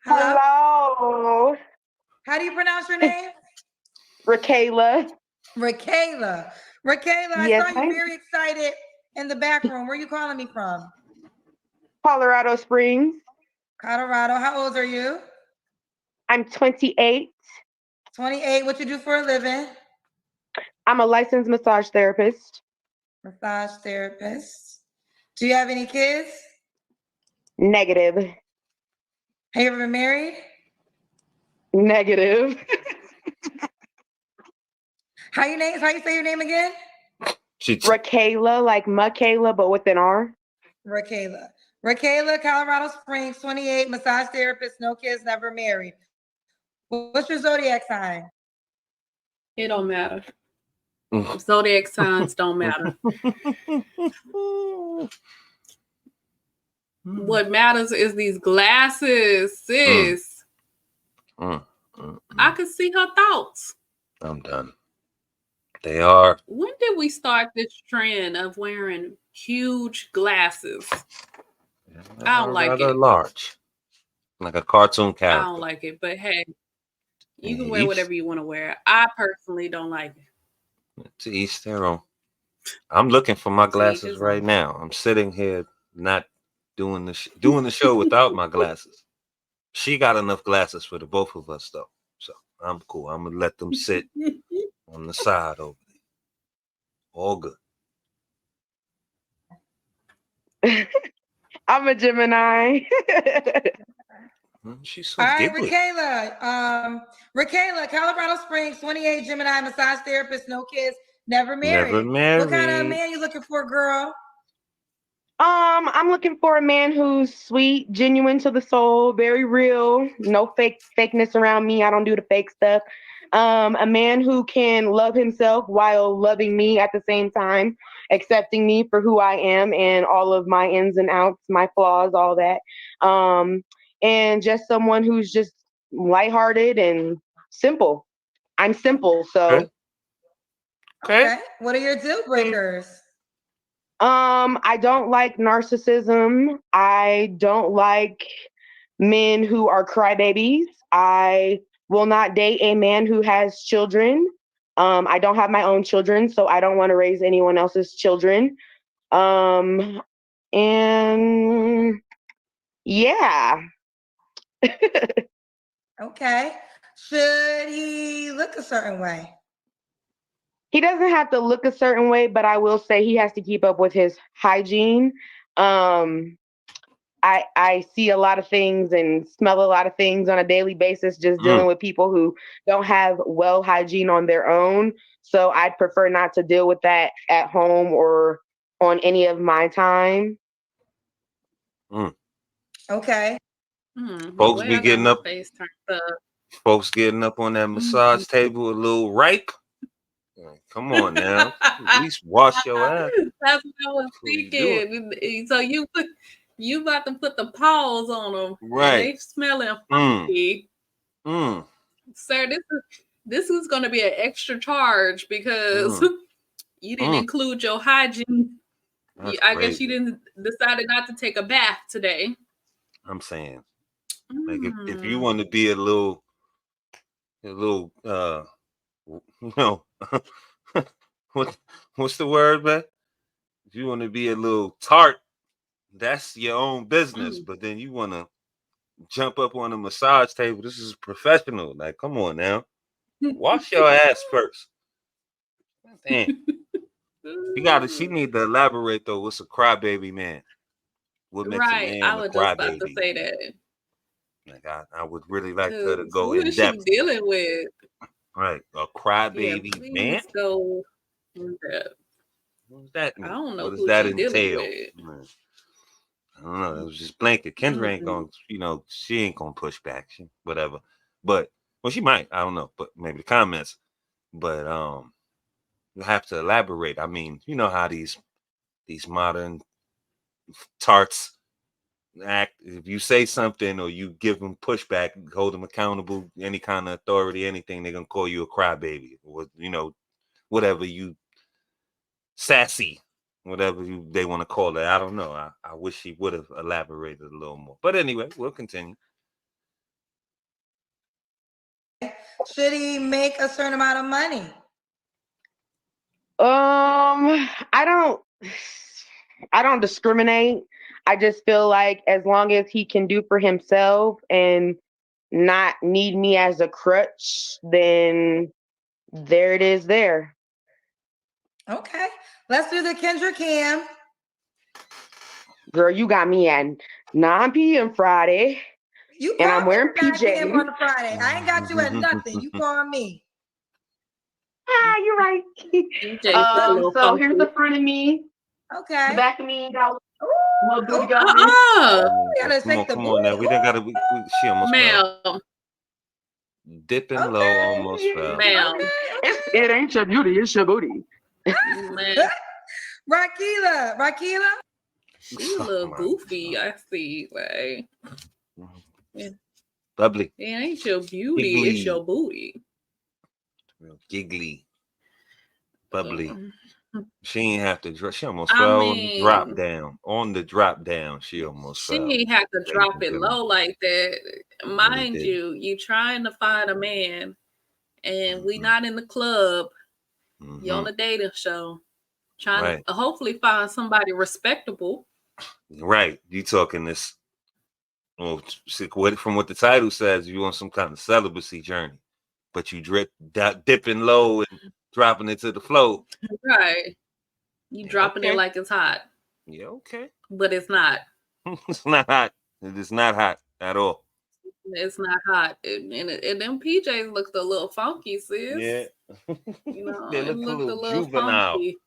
Hello? Hello, How do you pronounce your name? Rakayla. Rakayla. Rakayla, I Yes, saw you I'm very excited in the back room. Where are you calling me from? Colorado Springs. Colorado. How old are you? I'm 28. 28. What you do for a living? I'm a licensed massage therapist. Massage therapist. Do you have any kids? Negative. Have you ever been married? Negative. How you say your name again? Rakayla, like Michaela, but with an R. Rakayla. Rakayla, Colorado Springs, 28, massage therapist, no kids, never married. What's your zodiac sign? It don't matter. Zodiac signs don't matter. What matters is these glasses, sis. I can see her thoughts. I'm done. They are. When did we start this trend of wearing huge glasses? I don't like rather it. large, like a cartoon character. I don't like it, but hey, you can wear Each whatever you want to wear. I personally don't like it. to each their own. I'm looking for my To each glasses his right own. now. I'm sitting here not doing doing the show without my glasses. She got enough glasses for the both of us though, so I'm cool. I'm gonna let them sit on the side over there. All good. I'm a Gemini. She's so All right, giggly. Rakayla, Colorado Springs, 28, Gemini, massage therapist, no kids, never Never married. What kind of married. man you looking for, girl? I'm looking for a man who's sweet, genuine to the soul, very real, no fakeness around me. I don't do the fake stuff. A man who can love himself while loving me at the same time, accepting me for who I am and all of my ins and outs, my flaws, all that. And just someone who's just lighthearted and simple. I'm simple, so Okay. Okay. Okay. What are your deal breakers? I don't like narcissism. I don't like men who are crybabies. I will not date a man who has children. I don't have my own children, so I don't want to raise anyone else's children. Um, and yeah, Okay. Should he look a certain way? he doesn't have to look a certain way, but I will say he has to keep up with his hygiene. Um, I see a lot of things and smell a lot of things on a daily basis just dealing with people who don't have well hygiene on their own. So I'd prefer not to deal with that at home or on any of my time. Okay. Folks Well, be I got getting my up. face turned up. Folks getting up on that massage table a little ripe. Come on now. At least wash your ass That's what I was before you do it. thinking. So you about to put the paws on them, and Right. they smelling Mm. funky, Mm. sir. This is going to be an extra charge because Mm. you didn't include your hygiene. That's I guess you crazy. didn't decided not to take a bath today. I'm saying, like, if you Mm. want to be a little you know, what what's the word, man? If you want to be a little tart, that's your own business. Mm. But then you want to jump up on a massage table. This is professional. Like, come on now, wash your ass first. Damn. She need to elaborate though. What's a crybaby man? What makes a Right, I man a was just about to crybaby? say that. Like, I would really like her to Cause go who in is she depth. dealing with? Right, a Yeah, crybaby man. please go in depth. What does that I mean? don't know What does who that she dealing entail? with. I don't know. It was just blanket. Kendra ain't Mm-mm. gonna, she ain't gonna push back. Whatever. But well, she might. I don't know. But maybe the comments. But you have to elaborate. I mean, you know how these modern tarts act. If you say something or you give them pushback, hold them accountable, any kind of authority, anything, they're gonna call you a crybaby or whatever you sassy, whatever they want to call it. I don't know. I wish she would have elaborated a little more. But anyway, we'll continue. Should he make a certain amount of money? I don't discriminate. I just feel like as long as he can do for himself and not need me as a crutch, then there it is there. Okay. Let's do the Kendra Cam. Girl, you got me at 9 p.m. Friday. You And call I'm me wearing at 9 p.m. PJs. on a Friday. I ain't got you at nothing. You call me. You're right. DJ look a little So funky. here's the front of me. The Okay. back of me got Ooh, a little booty ooh, going. gotta Come on, shake the come on now. We booty. done got to. She almost fell. Ma'am, Dipping Okay. low, almost fell. ma'am, Okay. It ain't your beauty, it's your booty. man. Rakila. She a little goofy, I see. Like, Bubbly. it ain't your beauty, Giggly. it's your booty. Real giggly. Bubbly. Um, She ain't have to drop. She almost I fell on the drop mean, down. On the drop down, she almost she fell. ain't have to Ladies drop and it gentlemen. low like that. Really Mind did. you trying to find a man, and we Mhm. not in the club. You on Mhm. a dating show, trying Right. to hopefully find somebody respectable. Right. You talking this. Well, from what the title says, you on some kind of celibacy journey, but you dipping low and dropping it to the flow. Right. You Yeah, dropping it okay. like it's hot, Yeah, okay. but it's not. It's not hot. It is not hot at all. It's not hot. And them PJs looked a little funky, sis. Yeah. You know, They it looked a looked a little little juvenile. funky.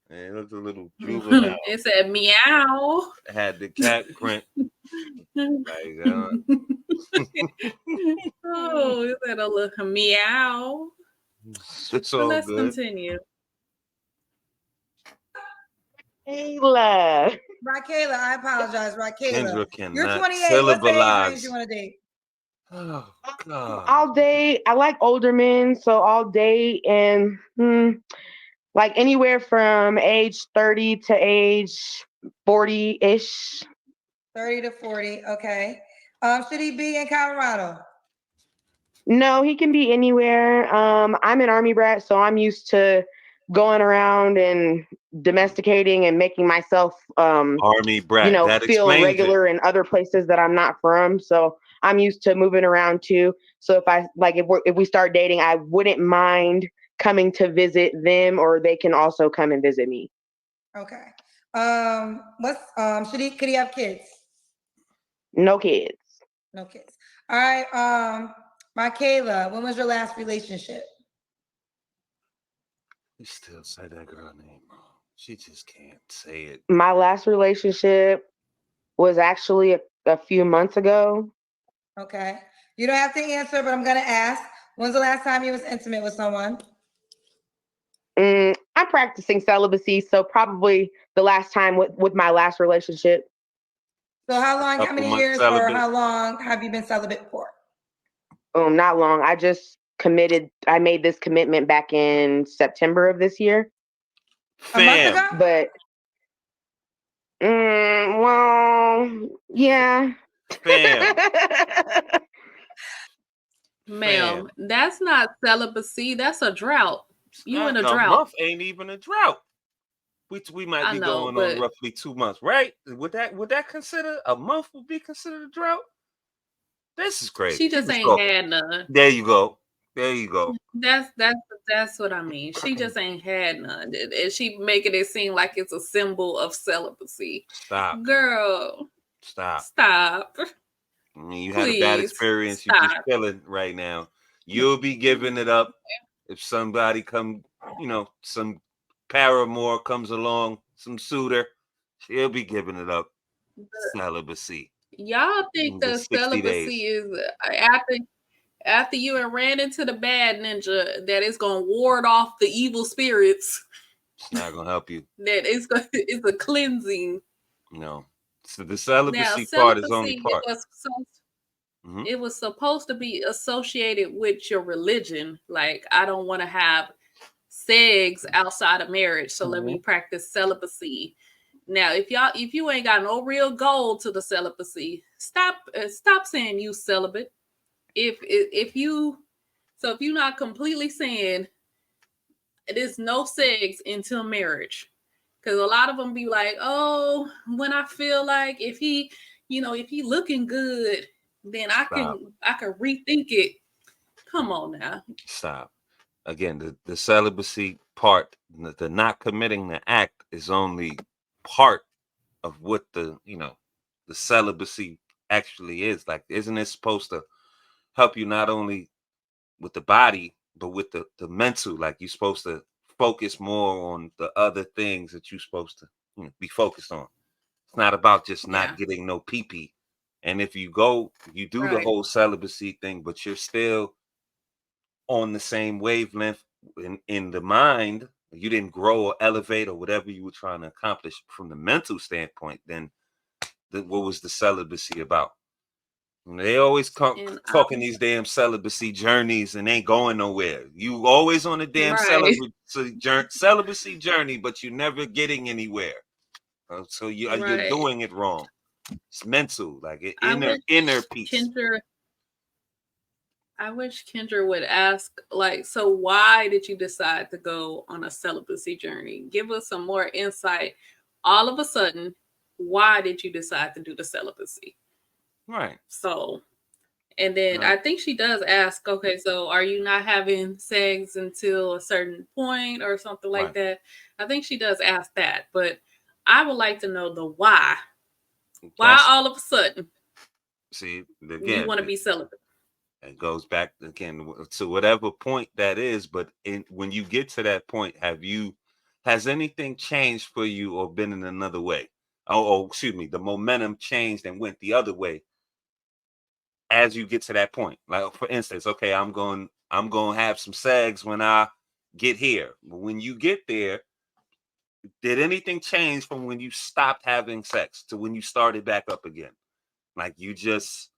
Yeah, it looked a little juvenile. It said meow. It had the cat print. Like, Oh, it said a little meow. it's But all let's good. continue. Ayla. Rakayla, I apologize. Rakayla. Kendra You're cannot 28. What's the age range syllabalize. you want to date? Oh God. All day. I like older men, so all day and like anywhere from age 30 to age 40-ish. 30 to 40. Okay. Should he be in Colorado? No, he can be anywhere. I'm an army brat, so I'm used to going around and domesticating and making myself Army brat. That feel explains it. regular in other places that I'm not from. So I'm used to moving around too. So if we start dating, I wouldn't mind coming to visit them, or they can also come and visit me. Okay. Could he have kids? No kids. No kids. All right. Rakayla, when was your last relationship? You still say that girl name wrong. She just can't say it. My last relationship was actually a few months ago. Okay. You don't have to answer, but I'm gonna ask. When's the last time you was intimate with someone? I'm practicing celibacy, so probably the last time with my last relationship. So how Couple many months years or celibate. how long have you been celibate for? Not long. I just committed. I made this commitment back in September of this year. A month Fam. ago? But, well, yeah. Fam. Ma'am, that's not celibacy. That's a drought. You in a A drought. month ain't even a drought. We might be going on roughly 2 months, right? Would that consider a month would be considered a drought? This is crazy. She just ain't had none. There you go. There you go. That's what I mean. She just ain't had none. And she making it seem like it's a symbol of celibacy. Stop. Girl. Stop. I mean, you had a bad experience. Stop. You're just feeling right now. You'll be giving it up if somebody some paramour comes along, some suitor, she'll be giving it up. Celibacy. Y'all think the 60 celibacy days. is after you ran into the bad ninja that is gonna ward off the evil spirits. It's not gonna help you. That it's a cleansing. No. So the celibacy part is only part. It was supposed to be associated with your religion. Like, I don't want to have sex outside of marriage, so let me practice celibacy. Now, if you ain't got no real goal to the celibacy, stop saying you celibate. If you So if you're not completely saying it is no sex until marriage, because a lot of them be like, oh, when I feel like if he looking good, then I can rethink it. Come on now. Stop. Again, the celibacy part, the not committing the act is only part of what the celibacy actually is. Like, isn't it supposed to help you not only with the body, but with the mental? Like, you're supposed to focus more on the other things that you're supposed to be focused on. It's not about just not getting no pee-pee. And if you do the whole celibacy thing, but you're still on the same wavelength in the mind, you didn't grow or elevate or whatever you were trying to accomplish from the mental standpoint, then what was the celibacy about? And they always talking these damn celibacy journeys and ain't going nowhere. You always on a damn celibacy journey, but you're never getting anywhere. So you're doing it wrong. It's mental, like inner peace. I wish Kendra would ask, like, so why did you decide to go on a celibacy journey? Give us some more insight. All of a sudden, why did you decide to do the celibacy? Right. So, and then I think she does ask, okay, so are you not having sex until a certain point or something like that? I think she does ask that, but I would like to know the why. Why all of a sudden? See, again, you want to be celibate. It goes back again to whatever point that is. But when you get to that point, has anything changed for you or been in another way? Excuse me, the momentum changed and went the other way as you get to that point. Like, for instance, okay, I'm going to have some sex when I get here. But when you get there, did anything change from when you stopped having sex to when you started back up again? Like, you just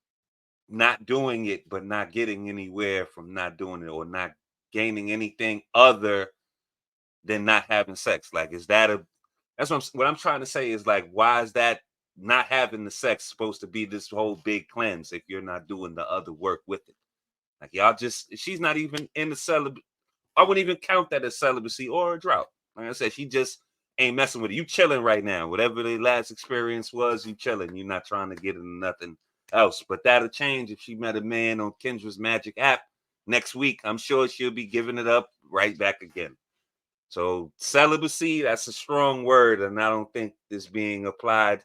not doing it, but not getting anywhere from not doing it, or not gaining anything other than not having sex. Like, that's what I'm trying to say is, like, why is that not having the sex supposed to be this whole big cleanse if you're not doing the other work with it? Like, she's not even in the celibate. I wouldn't even count that as celibacy or a drought. Like I said, she just ain't messing with it. You chilling right now. Whatever the last experience was, you chilling. You're not trying to get into nothing else. But that'll change if she met a man on Kendra's Magic app next week. I'm sure she'll be giving it up right back again. So celibacy, that's a strong word, and I don't think it's being applied.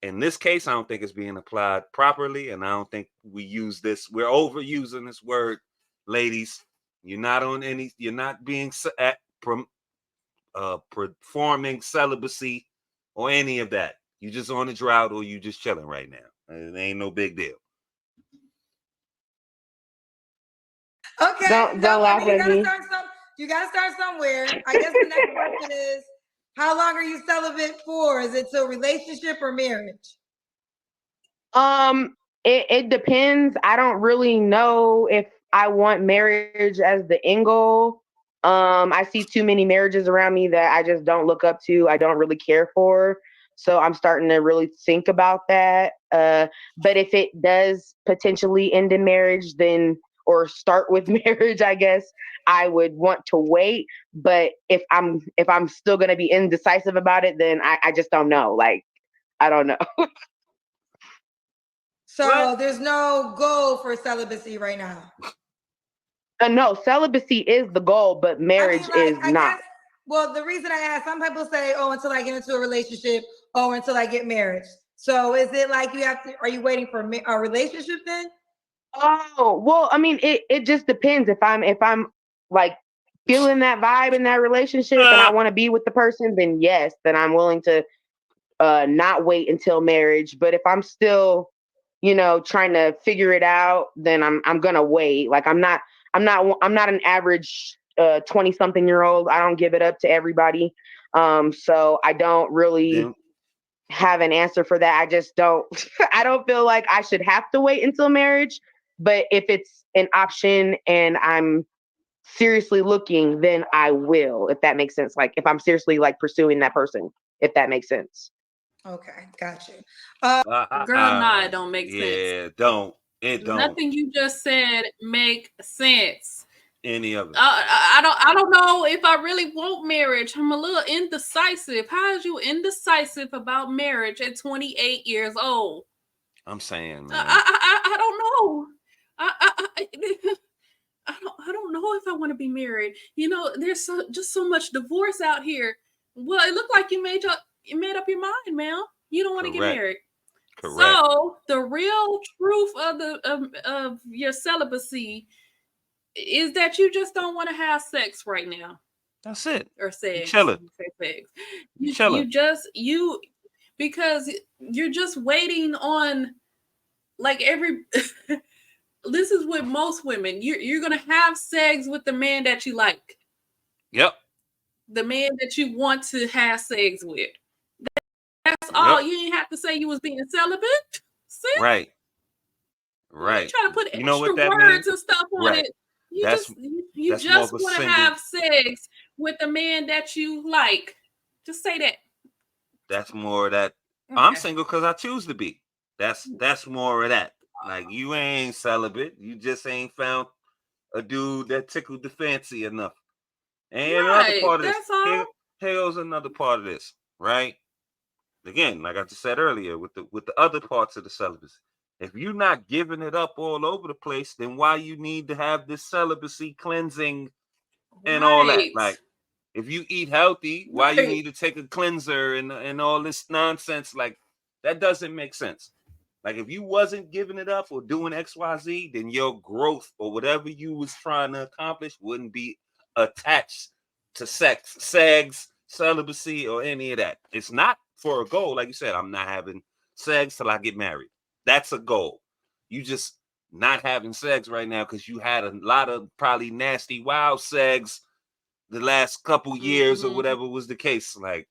In this case, I don't think it's being applied properly, and I don't think we use this. We're overusing this word, ladies. You're not being performing celibacy or any of that. You just on a drought, or you just chilling right now. It ain't no big deal. Okay. Don't laugh at me. You gotta start somewhere. I guess the next question is, how long are you celibate for? Is it to a relationship or marriage? It depends. I don't really know if I want marriage as the end goal. I see too many marriages around me that I just don't look up to. I don't really care for. So I'm starting to really think about that. But if it does potentially end in marriage, or start with marriage, I guess I would want to wait. But if I'm still gonna be indecisive about it, then I just don't know. Like, I don't know. So there's no goal for celibacy right now. No, celibacy is the goal, but marriage is not. Well, the reason I ask, some people say, "Oh, until I get into a relationship, or until I get married." So is it like are you waiting for a relationship then? Oh, well, I mean, it just depends. If I'm like feeling that vibe in that relationship and I want to be with the person, then yes, then I'm willing to not wait until marriage. But if I'm still, trying to figure it out, then I'm gonna wait. Like, I'm not an average 20-something-year-old. I don't give it up to everybody. So I don't really have an answer for that. I just don't I don't feel like I should have to wait until marriage. But if it's an option and I'm seriously looking, then I will, if that makes sense. Like, if I'm seriously like pursuing that person, if that makes sense. Okay, got you. Girl, nah, it don't make sense. Yeah, don't. It don't. Nothing you just said make sense. Any of it. I don't know if I really want marriage. I'm a little indecisive. How is you indecisive about marriage at 28 years old? I'm saying, man. I don't know. I don't know if I want to be married. You know, there's just so much divorce out here. Well, it looked like you made up your mind, man. You don't want to get married. Correct. So the real truth of your celibacy is that you just don't want to have sex right now. That's it. Or sex. You because you're just waiting on like every this is with most women. You're gonna have sex with the man that you like. Yep. The man that you want to have sex with. That's all. You ain't have to say you was being celibate. See? Right. You try to put extra words and stuff on it. You just want to have sex with the man that you like. Just say that. That's more of that. Okay. I'm single because I choose to be. That's more of that. Like you ain't celibate. You just ain't found a dude that tickled the fancy enough. And another part of this. Here's another part of this, right? Again, like I just said earlier, with the other parts of the celibacy. If you're not giving it up all over the place, then why you need to have this celibacy cleansing and all that? Like, if you eat healthy, why you need to take a cleanser and all this nonsense? Like, that doesn't make sense. Like, if you wasn't giving it up or doing XYZ, then your growth or whatever you was trying to accomplish wouldn't be attached to sex, celibacy, or any of that. It's not for a goal. Like you said, I'm not having sex till I get married. That's a goal. You just not having sex right now because you had a lot of probably nasty wild sex the last couple years or whatever was the case. Like,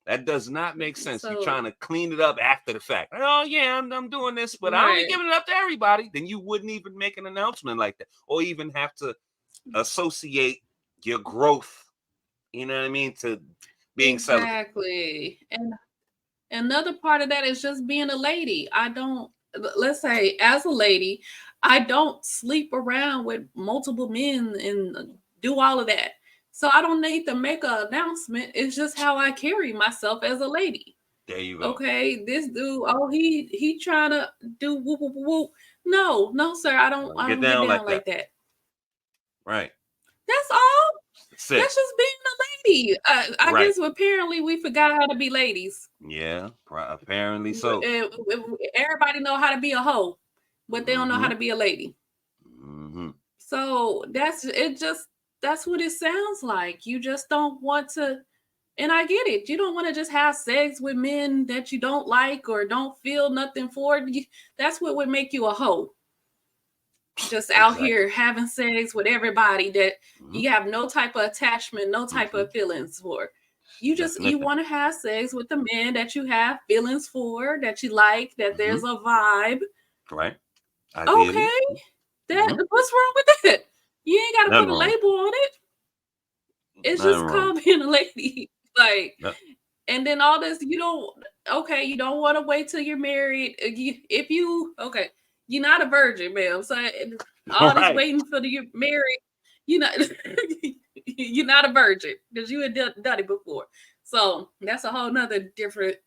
that does not make sense. You're trying to clean it up after the fact. Oh yeah, I'm doing this, but I only giving it up to everybody. Then you wouldn't even make an announcement like that, or even have to associate your growth. You know what I mean? To being celibate. Exactly. And another part of that is just being a lady. Let's say as a lady, I don't sleep around with multiple men and do all of that. So I don't need to make an announcement. It's just how I carry myself as a lady. There you go. Okay, this dude, he trying to do whoop whoop whoop. No, sir, I don't get down like that. Right. That's all. That's just being a lady. I guess apparently we forgot how to be ladies. Yeah, apparently so. Everybody know how to be a hoe, but they don't know how to be a lady. So that's what it sounds like. You just don't want to, and I get it. You don't want to just have sex with men that you don't like or don't feel nothing for. That's what would make you a hoe. Just out here having sex with everybody that you have no type of attachment, no type of feelings for. You want to have sex with the man that you have feelings for, that you like, that there's a vibe. Right. Okay. What's wrong with that? You ain't got to put a label on it. It's just called being a lady. Like, and then all this, you don't want to wait till you're married. You're not a virgin, ma'am. So all this waiting for you're married, you're not a virgin because you had done it before. So that's a whole nother different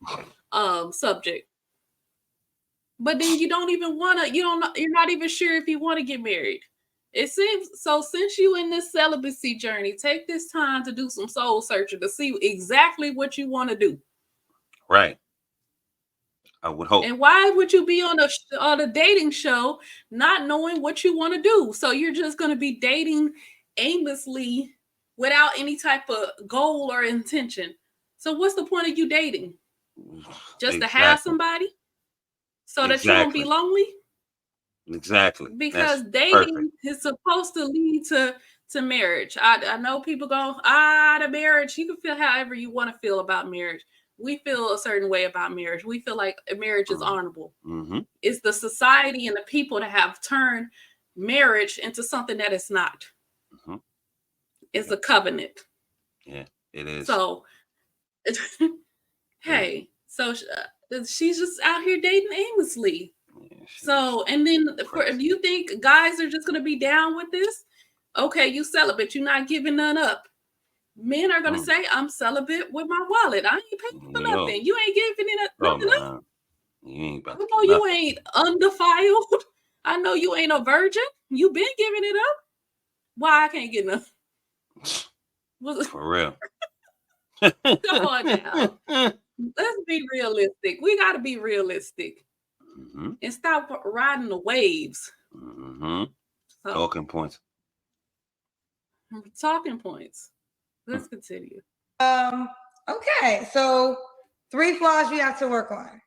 subject. But then you don't even want to, you're not even sure if you want to get married. It seems so. Since you in this celibacy journey, take this time to do some soul searching to see exactly what you want to do. Right. I would hope. And why would you be on a dating show not knowing what you want to do? So you're just going to be dating aimlessly without any type of goal or intention. So what's the point of you dating? Just to have somebody? So that you won't be lonely? Exactly. Because dating is supposed to lead to marriage. I know people go, the marriage. You can feel however you want to feel about marriage. We feel a certain way about marriage. We feel like marriage is honorable. It's the society and the people that have turned marriage into something that it's not. It's a covenant. Yeah, it is. So, hey, so she's just out here dating aimlessly. So, and then do you think guys are just going to be down with this? Okay, you celibate, you're not giving none up. Men are going to say, I'm celibate with my wallet. I ain't paying for nothing. You ain't giving it nothing up. You ain't about I know you ain't undefiled. I know you ain't a virgin. You been giving it up. Why I can't get nothing? For real. Come on now. Let's be realistic. We got to be realistic. And stop riding the waves. So, talking points. Let's continue. Okay, so 3 flaws you have to work on.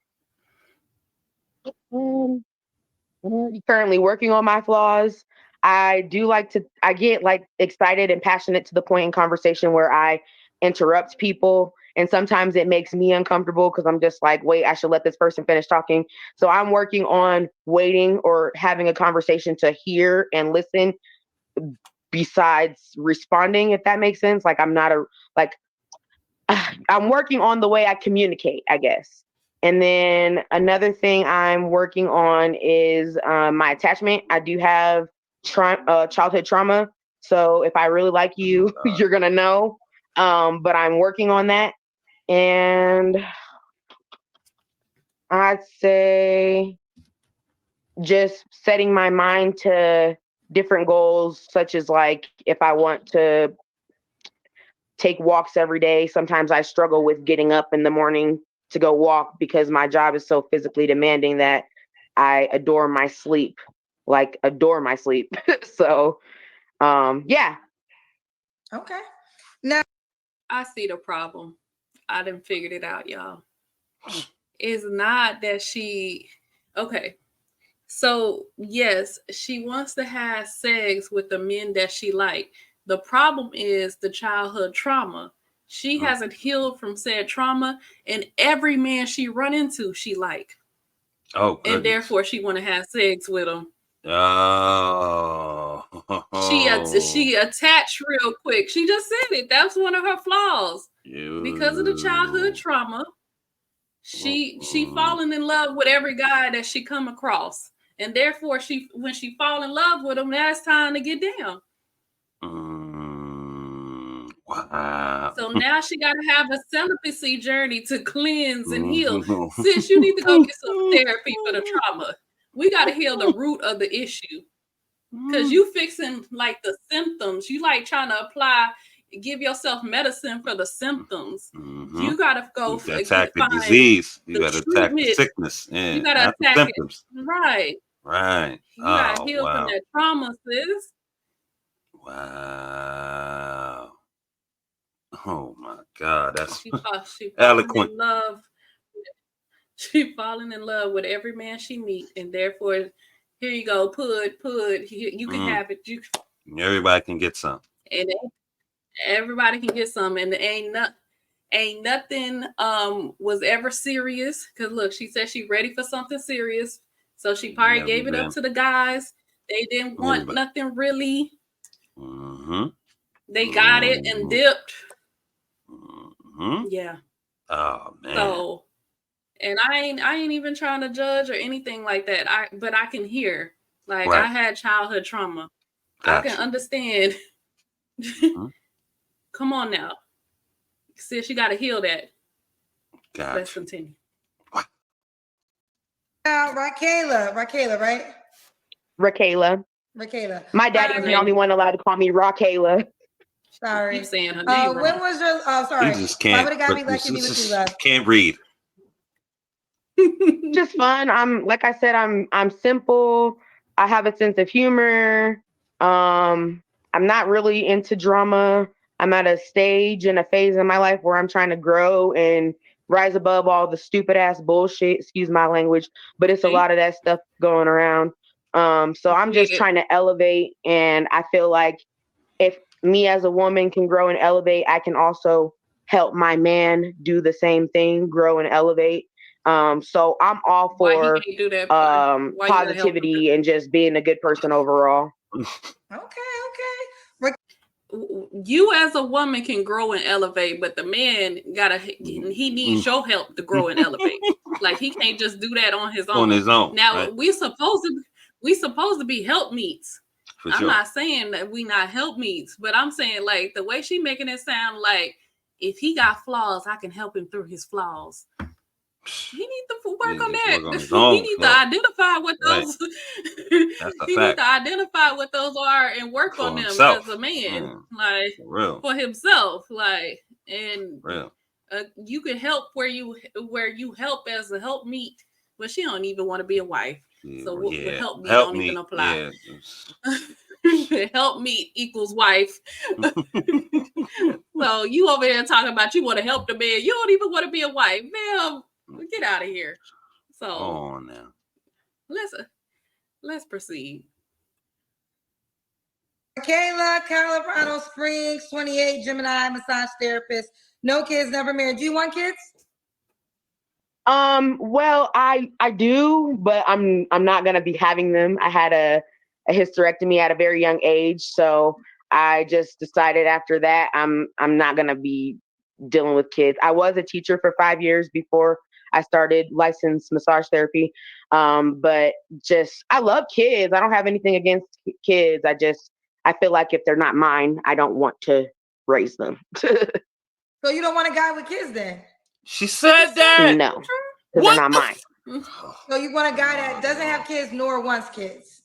Currently working on my flaws. I get like excited and passionate to the point in conversation where I interrupt people. And sometimes it makes me uncomfortable because I'm just like, wait, I should let this person finish talking. So I'm working on waiting or having a conversation to hear and listen besides responding, if that makes sense. Like I'm working on the way I communicate, I guess. And then another thing I'm working on is my attachment. I do have childhood trauma. So if I really like you, you're going to know. But I'm working on that. And I'd say just setting my mind to different goals, such as like if I want to take walks every day. Sometimes I struggle with getting up in the morning to go walk because my job is so physically demanding that I adore my sleep. So, yeah. Okay. Now, I see the problem. I done figured it out, y'all. It's not that okay. So, yes, she wants to have sex with the men that she like. The problem is the childhood trauma. She hasn't healed from said trauma, and every man she run into, she like. Oh, goodness. And therefore, she want to have sex with him. Oh. She attached real quick. She just said it. That's one of her flaws. Because of the childhood trauma, she falling in love with every guy that she come across. And therefore, when she fall in love with him, now it's time to get down. Wow. So now she got to have a celibacy journey to cleanse and heal. Sis, you need to go get some therapy for the trauma. We got to heal the root of the issue. Because you fixing like the symptoms. You like trying to give yourself medicine for the symptoms. You got to go attack the disease. You got to attack the sickness. Yeah, you got to attack symptoms. Right. You got to heal from that trauma, sis. Wow. Oh my God, that's she eloquent. In love. She falling in love with every man she meet, and therefore, here you go, put. You can have it. Everybody can get some. And everybody can get some, and ain't nothing was ever serious. Cause look, she said she ready for something serious, so she probably gave it up to the guys. They didn't want nothing really. They got it and dipped. Yeah. Oh man. So, and I ain't even trying to judge or anything like that. But I can hear. Like I had childhood trauma. Gotcha. I can understand. Come on now. Sis, you got to heal that. Gotcha. Let's continue. Now, Raquela, right? Raquela. My daddy is the only one allowed to call me Raquela. Sorry. Keep saying her name when was your? Oh, sorry. You just can't. Can't read. Just fun. I'm simple. I have a sense of humor. I'm not really into drama. I'm at a stage and a phase in my life where I'm trying to grow and rise above all the stupid ass bullshit. Excuse my language, but it's a lot of that stuff going around. So I'm just trying to elevate, and I feel like if me as a woman can grow and elevate, I can also help my man do the same thing, grow and elevate. So I'm all for positivity and just being a good person overall. Okay. you as a woman can grow and elevate, but the man he needs your help to grow and elevate. Like he can't just do that on his own. On his own. Now right? we supposed to be helpmeets. For I'm sure. not saying that we not helpmeets, but I'm saying like the way she making it sound like if he got flaws, I can help him through his flaws. He needs to work on that. He needs to identify what those. He needs to identify what those are and work on them as a man, like for himself, like and you can help where you help as a helpmeet, but she don't even want to be a wife. So helpmeet don't even apply. Helpmeet equals wife. So you over there talking about you want to help the man. You don't even want to be a wife, man. Get out of here. So now let's proceed. Kayla, Colorado Springs, 28, Gemini, massage therapist. No kids, never married. Do you want kids? Well, I do, but I'm not gonna be having them. I had a hysterectomy at a very young age, so I just decided after that I'm not gonna be dealing with kids. I was a teacher for 5 years before I started licensed massage therapy. But just I love kids. I don't have anything against kids. I feel like if they're not mine, I don't want to raise them. So you don't want a guy with kids then? She said that. No, because they're not mine. So you want a guy that doesn't have kids nor wants kids?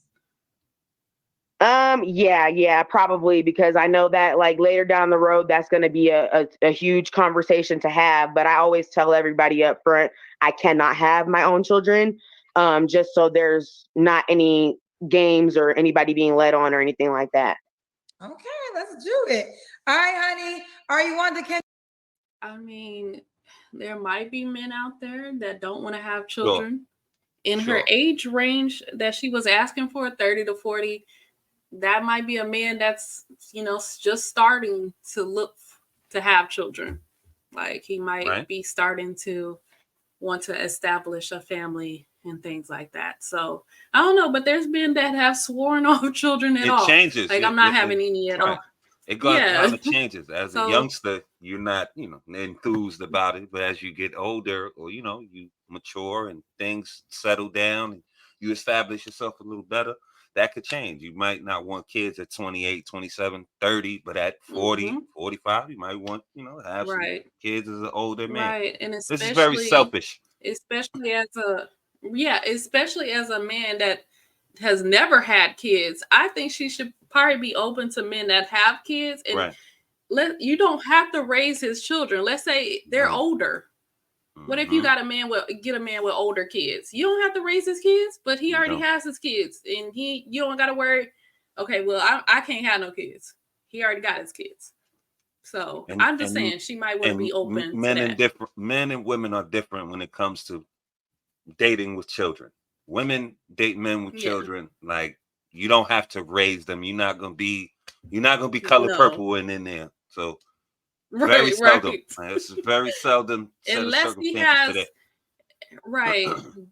Yeah, probably, because I know that like later down the road, that's going to be a huge conversation to have. But I always tell everybody up front, I cannot have my own children, just so there's not any games or anybody being led on or anything like that. Okay, let's do it. All right, honey, are you on the? I mean, there might be men out there that don't want to have children. In her age range that she was asking for, 30 to 40. That might be a man that's, just starting to look to have children. Like he might be starting to want to establish a family and things like that. So I don't know, but there's men that have sworn off children at all. It changes. Like I'm not having any at all. It kind of changes. As a youngster, you're not, enthused about it. But as you get older or, you mature and things settle down and you establish yourself a little better, that could change. You might not want kids at 28, 27, 30, but at 40, 45, you might want, have some kids as an older man. Right. And this is very selfish. Especially as a man that has never had kids. I think she should probably be open to men that have kids. And you don't have to raise his children. Let's say they're older. What if you got a man with older kids? You don't have to raise his kids, but he already has his kids, and you don't got to worry. Okay, well, I can't have no kids. He already got his kids. So I'm just saying she might want to be open. Men and women are different when it comes to dating with children. Women date men with children. Like you don't have to raise them. You're not gonna be color purple and in there. So. Very seldom. It's very seldom. Unless he has,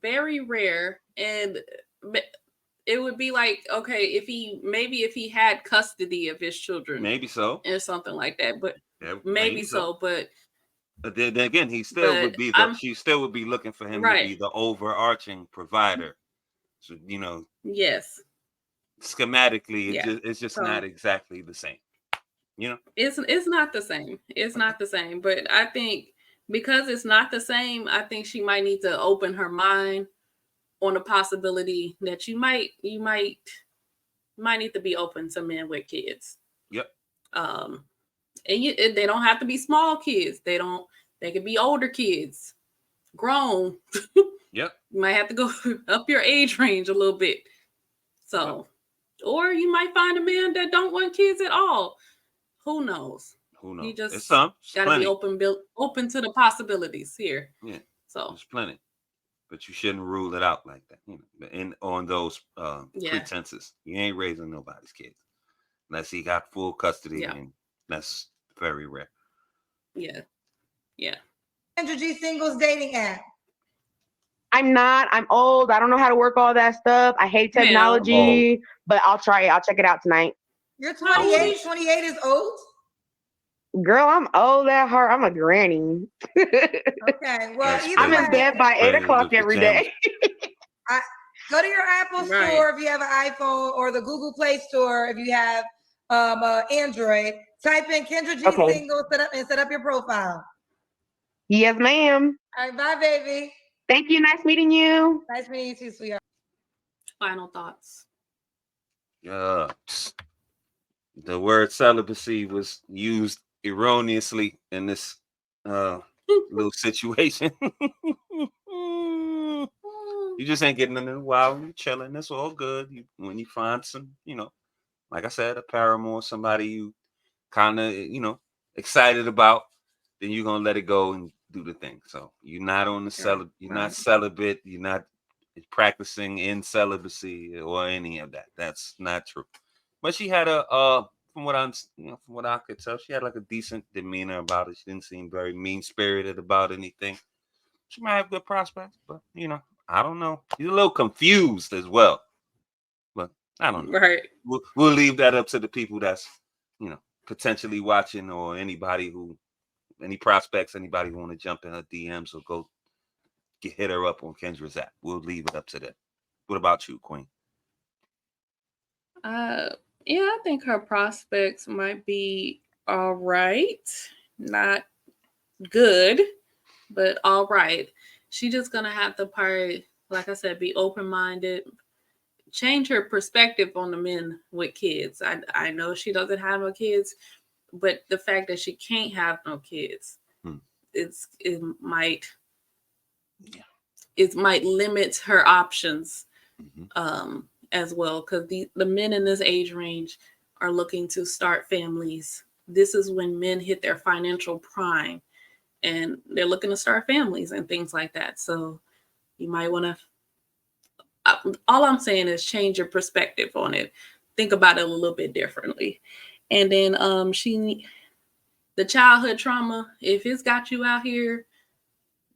very rare. And it would be like, okay, if he had custody of his children. Maybe so. Or something like that. But maybe so. But then again, she still would be looking for him to be the overarching provider. So, yes. Schematically, it's just not exactly the same. It's not the same. It's not the same. But I think because it's not the same, I think she might need to open her mind on the possibility that you might need to be open to men with kids. Yep. And they don't have to be small kids. They could be older kids, grown. Yep. You might have to go up your age range a little bit. So, or you might find a man that don't want kids at all. Who knows? You just got to be open to the possibilities here. Yeah. So there's plenty, but you shouldn't rule it out like that. And on those pretenses, you ain't raising nobody's kids unless he got full custody, and that's very rare. Yeah. Kendra G singles dating app. I'm not. I'm old. I don't know how to work all that stuff. I hate technology, but I'll try it. I'll check it out tonight. You're How old 28. is 28 is old. Girl, I'm old at heart. I'm a granny. Okay. Well, That's either I'm crazy. in way, bed by 8 Crazy o'clock with every pajamas. day. I go to your Apple Right. store if you have an iPhone, or the Google Play Store if you have Android. Type in Kendra G Okay. single, set up your profile. Yes, ma'am. All right, bye, baby. Thank you. Nice meeting you. Nice meeting you too, sweetheart. final thoughts? Uh, the word celibacy was used erroneously in this little situation. You just ain't getting in a while. You chilling. That's all good. When you find some, like I said, a paramour, somebody you kind of, excited about, then you're gonna let it go and do the thing. So you're not on the you're not celibate. You're not practicing in celibacy or any of that. That's not true. But she had from what from what I could tell, she had like a decent demeanor about it. She didn't seem very mean spirited about anything. She might have good prospects, but I don't know. He's a little confused as well, but I don't know. Right. We'll leave that up to the people that's potentially watching, or any prospects, anybody who want to jump in her DMs or go hit her up on Kendra's app. We'll leave it up to them. What about you, Queen? Yeah, I think her prospects might be all right. Not good, but all right. She just gonna have to like I said, be open-minded, change her perspective on the men with kids. I know she doesn't have no kids, but the fact that she can't have no kids, it might limit her options as well, because the men in this age range are looking to start families. This is when men hit their financial prime, and they're looking to start families and things like that. So you might want to, all I'm saying is change your perspective on it. Think about it a little bit differently. And then the childhood trauma, if it's got you out here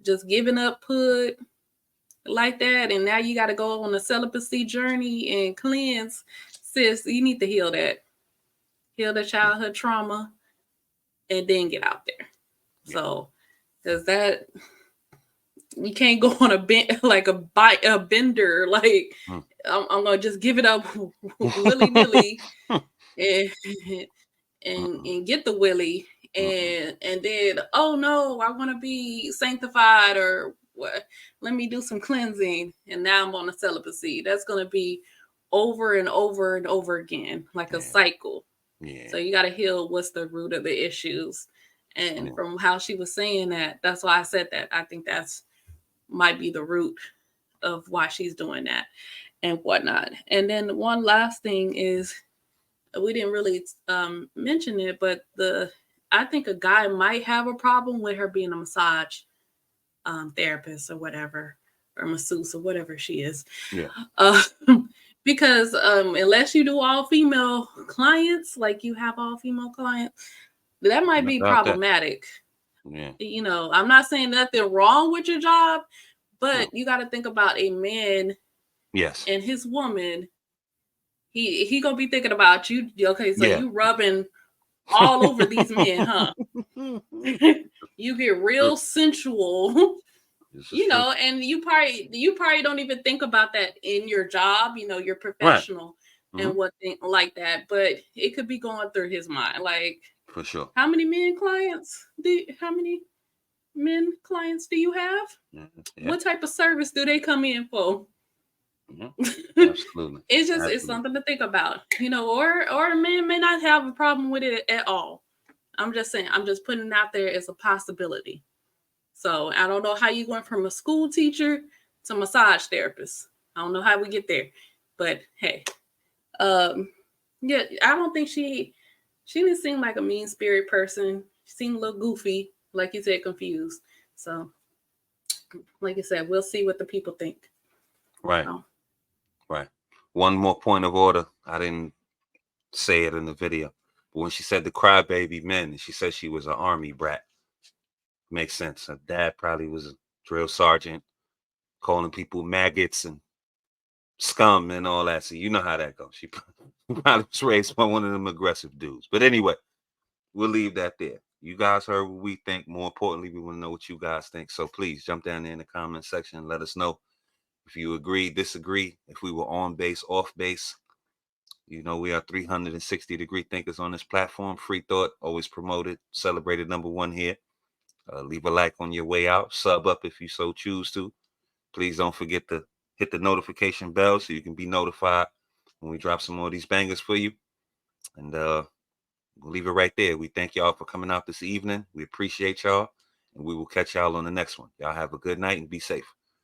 just giving up put like that, and now you got to go on a celibacy journey and cleanse, sis, you need to heal the childhood trauma, and then get out there. So, because that, you can't go on a bender, like I'm gonna just give it up willy-nilly and get the willy, and then, oh no, I want to be sanctified, or what, let me do some cleansing, and now I'm on a celibacy. That's going to be over and over and over again, like a cycle. So you got to heal what's the root of the issues. And from how she was saying that's why I said that. I think that's might be the root of why she's doing that and whatnot. And then one last thing is, we didn't really mention it, but I think a guy might have a problem with her being a massage therapist or whatever, or masseuse or whatever she is. Yeah. Because unless you do all female clients, like you have all female clients, that might be problematic. Yeah. I'm not saying nothing wrong with your job, but you got to think about a man. Yes. And his woman. He gonna be thinking about you. Okay, so you rubbing all over these men, huh? You get real sensual, and you probably don't even think about that in your job. You're professional and what thing like that, but it could be going through his mind, like, for sure. How many men clients do you have? Yeah. What type of service do they come in for? Absolutely. It's something to think about, or a man may not have a problem with it at all. I'm just saying, I'm just putting it out there as a possibility. So I don't know how you went from a school teacher to massage therapist. I don't know how we get there, but hey, yeah, I don't think she didn't seem like a mean spirit person. She seemed a little goofy, like you said, confused. So, like I said, we'll see what the people think. Right. Right. One more point of order. I didn't say it in the video, but when she said the crybaby men, she said she was an army brat. Makes sense. Her dad probably was a drill sergeant, calling people maggots and scum and all that. So you know how that goes. Probably was raised by one of them aggressive dudes. But anyway, we'll leave that there. You guys heard what we think. More importantly, we want to know what you guys think. So please jump down there in the comment section and let us know if you agree, disagree, if we were on base, off base. You know, we are 360-degree thinkers on this platform. Free thought, always promoted, celebrated #1 here. Leave a like on your way out. Sub up if you so choose to. Please don't forget to hit the notification bell so you can be notified when we drop some more of these bangers for you. And we'll leave it right there. We thank y'all for coming out this evening. We appreciate y'all. And we will catch y'all on the next one. Y'all have a good night and be safe.